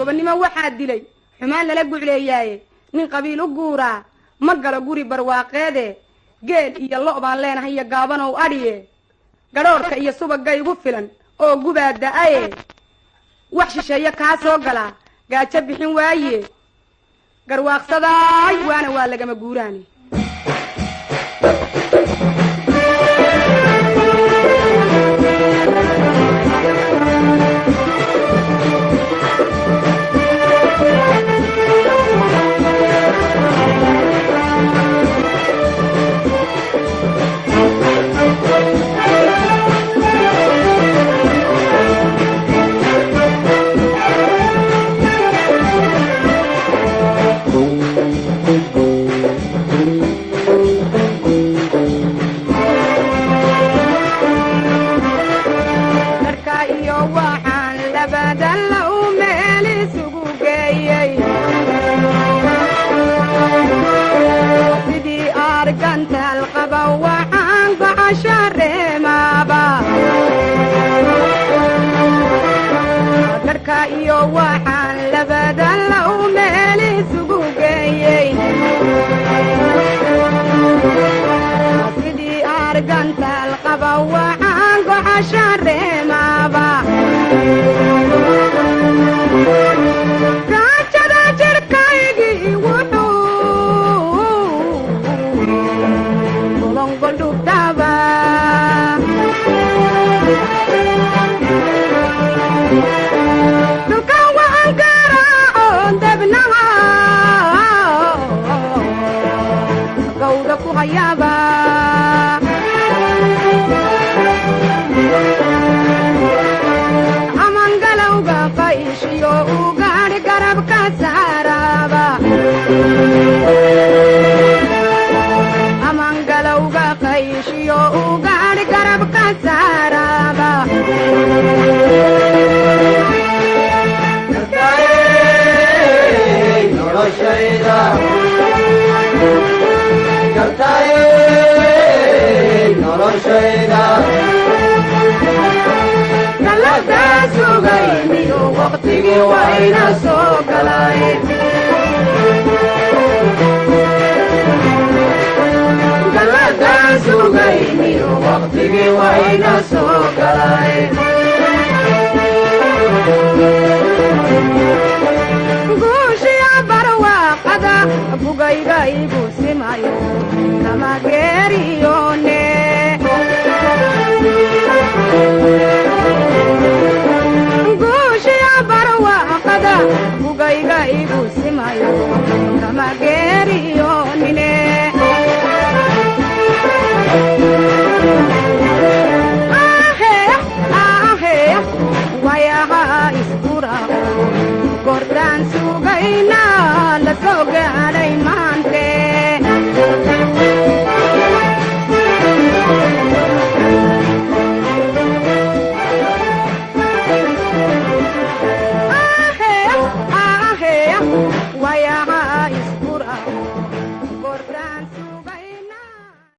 gobonnimo waxaa dilay xumaan lala gucleeyaaye nin qabiil u guuraa ma galo guri barwaaqeede geel iyo lo' baan leenahay iyo gaabanow adhiye gadhoorka iyo subagga igu filan oo gubaa da-aye wax shisheeye kaa soo galaa gaajo bixin waaye garwaaqsadaay waana waa lagama guuraani iyo waxaan labadan la u meel isugu geeyey sidii argantaal qaba waxaan gocasha reemaaba gaajada jirkaygii wuxuu golongoldhugtaba amangalowga qayshiyo u gaadh garabka saaraba amangalowga qayshiyo u gaadh garabka saaraba galada sugayniyo waqtigii wayna soo galay galada sugayniyo waqtigii wayna soo galay guushiya barwaaqada bugayga igu simayo kama geeriyone guushiya barwaaqada bugayga igu simayo kama geeriyonine wayaha iskura gordaan sugayna la soo gaadhay ma